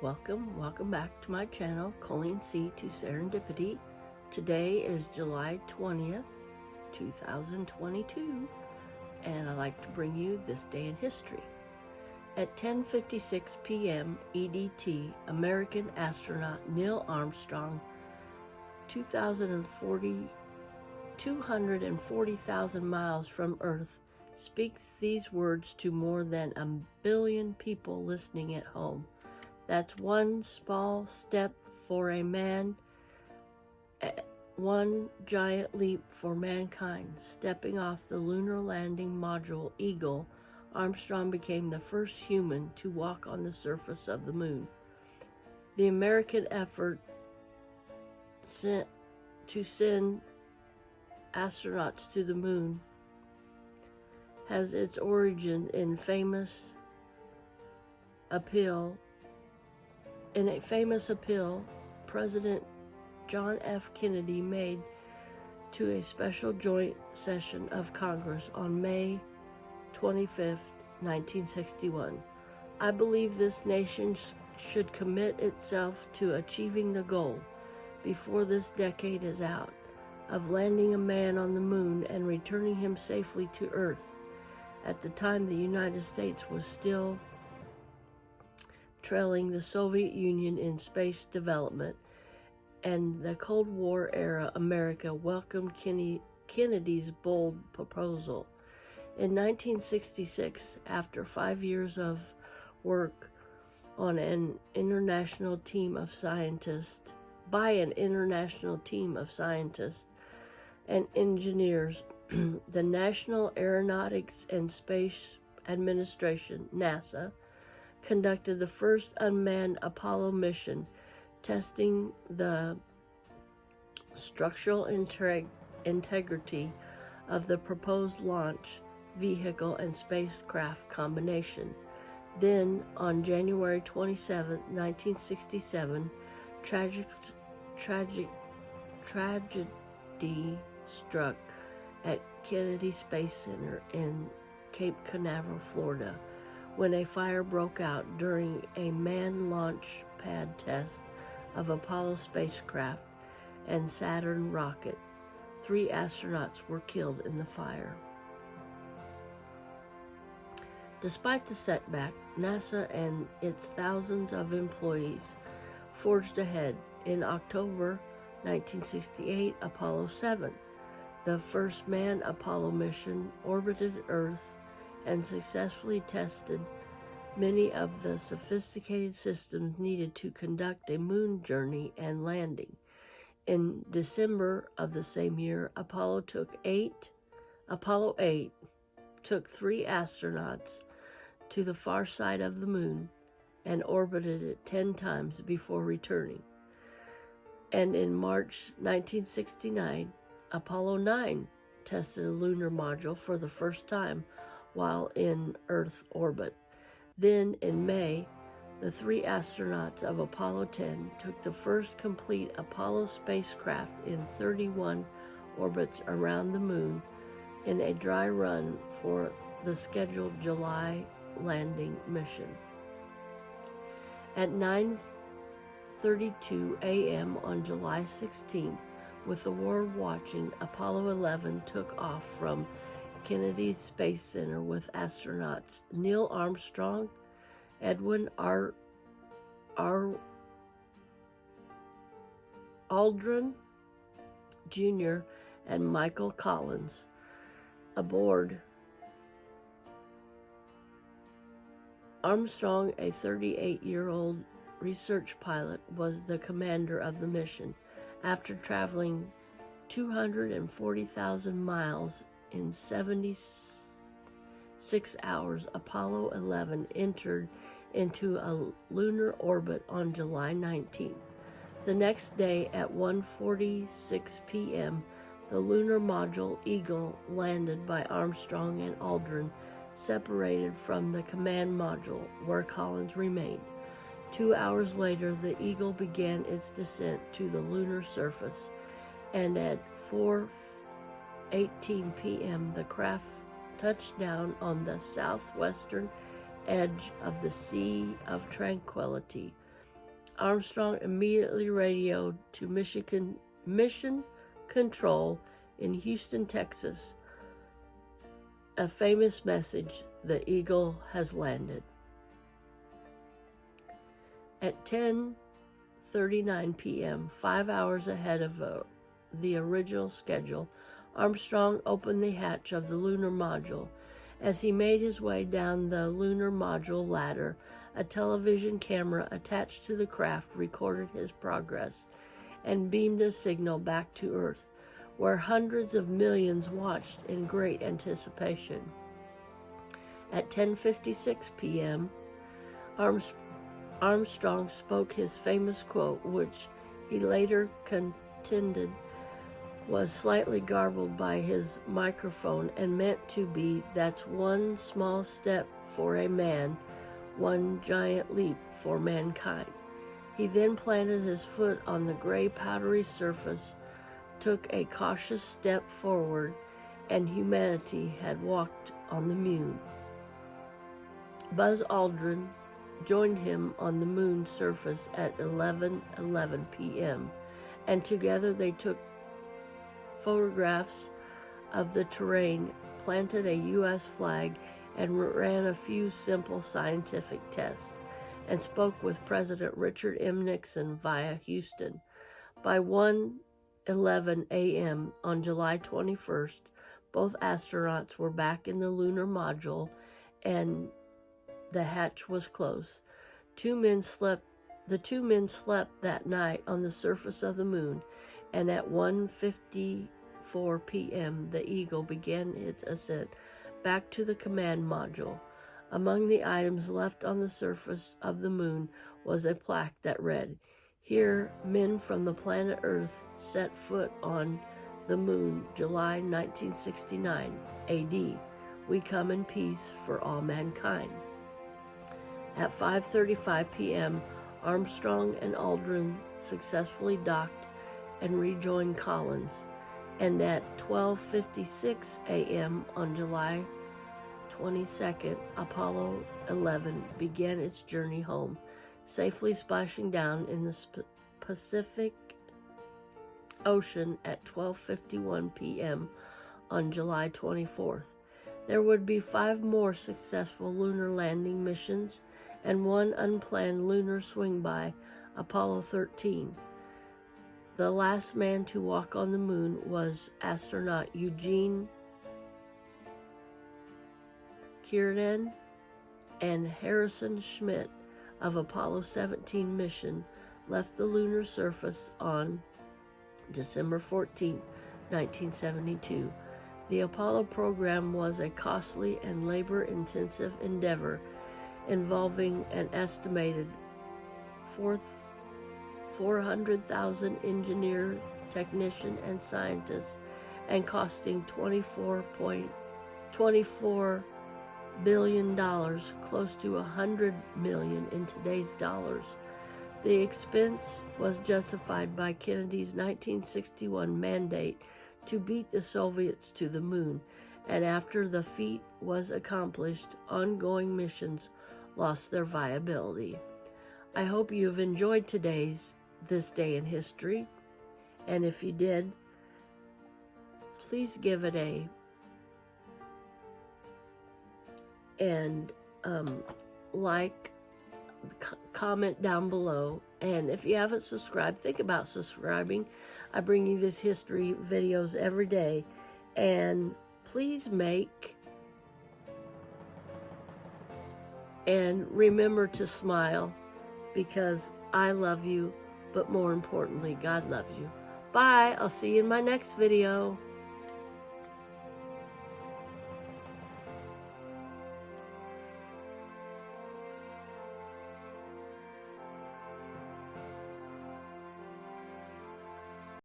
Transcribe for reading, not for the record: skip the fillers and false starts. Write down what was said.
Welcome back to my channel, Colleen C to Serendipity. Today is July 20th, 2022, and I'd like to bring you this day in history. At 10:56 p.m. EDT, American astronaut Neil Armstrong, 240,000 miles from Earth, speaks these words to more than 1 billion people listening at home. That's one small step for a man, one giant leap for mankind. Stepping off the lunar landing module Eagle, Armstrong became the first human to walk on the surface of the moon. The American effort to send astronauts to the moon has its origin in a famous appeal President John F. Kennedy made to a special joint session of Congress on May 25, 1961. I believe this nation should commit itself to achieving the goal, before this decade is out, of landing a man on the moon and returning him safely to Earth. At the time, the United States was still trailing the Soviet Union in space development, and the Cold War era America welcomed Kennedy's bold proposal. In 1966, after 5 years of work on an international team of scientists, and engineers, the National Aeronautics and Space Administration, NASA, conducted the first unmanned Apollo mission, testing the structural integrity of the proposed launch vehicle and spacecraft combination. Then, on January 27, 1967, tragedy struck at Kennedy Space Center in Cape Canaveral, Florida, when a fire broke out during a manned launch pad test of Apollo spacecraft and Saturn rocket. 3 astronauts were killed in the fire. Despite the setback, NASA and its thousands of employees forged ahead. In October 1968, Apollo 7, the first manned Apollo mission, orbited Earth and successfully tested many of the sophisticated systems needed to conduct a moon journey and landing. In December of the same year, Apollo 8 took 3 astronauts to the far side of the moon and orbited it 10 times before returning. And in March 1969, Apollo 9 tested a lunar module for the first time while in Earth orbit. Then, in May, the 3 astronauts of Apollo 10 took the first complete Apollo spacecraft in 31 orbits around the moon in a dry run for the scheduled July landing mission. At 9:32 a.m. on July 16th, with the world watching, Apollo 11 took off from Kennedy Space Center with astronauts Neil Armstrong, Edwin Aldrin Jr., and Michael Collins. Aboard, Armstrong, a 38-year-old research pilot, was the commander of the mission. After traveling 240,000 miles in 76 hours, Apollo 11 entered into a lunar orbit on July 19th. The next day at 1:46 p.m., the lunar module Eagle landed by Armstrong and Aldrin, separated from the command module where Collins remained. 2 hours later, the Eagle began its descent to the lunar surface, and at 4:18 p.m., the craft touched down on the southwestern edge of the Sea of Tranquility, Armstrong immediately radioed to Mission Control in Houston, Texas, a famous message: "The Eagle has landed." At 10:39 p.m., 5 hours ahead of the original schedule, Armstrong opened the hatch of the lunar module. As he made his way down the lunar module ladder, a television camera attached to the craft recorded his progress and beamed a signal back to Earth, where hundreds of millions watched in great anticipation. At 10:56 p.m., Armstrong spoke his famous quote, which he later contended was slightly garbled by his microphone and meant to be, "That's one small step for a man, one giant leap for mankind." He then planted his foot on the gray powdery surface, took a cautious step forward, and humanity had walked on the moon. Buzz Aldrin joined him on the moon's surface at 11:11 p.m., and together they took photographs of the terrain, planted a U.S. flag, and ran a few simple scientific tests, and spoke with President Richard M. Nixon via Houston. By 1:11 a.m. on July 21st, both astronauts were back in the lunar module, and the hatch was closed. The two men slept that night on the surface of the moon, and at 1:54 p.m. the Eagle began its ascent back to the command module. Among the items left on the surface of the moon was a plaque that read, "Here, men from the planet Earth set foot on the moon, July 1969 AD. We come in peace for all mankind." At 5:35 p.m., Armstrong and Aldrin successfully docked and rejoined Collins, and at 12:56 a.m. on July 22nd, Apollo 11 began its journey home, safely splashing down in the Pacific Ocean at 12:51 p.m. on July 24th. There would be 5 more successful lunar landing missions and 1 unplanned lunar swing-by, Apollo 13. The last man to walk on the moon was astronaut Eugene Cernan, and Harrison Schmitt of Apollo 17 mission left the lunar surface on December 14, 1972. The Apollo program was a costly and labor-intensive endeavor involving an estimated 400,000 engineers, technicians, and scientists, and costing $24 billion, close to $100 million in today's dollars. The expense was justified by Kennedy's 1961 mandate to beat the Soviets to the moon, and after the feat was accomplished, ongoing missions lost their viability. I hope you've enjoyed this day in history, and if you did, please give it a like, comment down below, and if you haven't subscribed, think about subscribing. I bring you this history videos every day, and please make and remember to smile, because I love you, but more importantly, God loves you. Bye. I'll see you in my next video.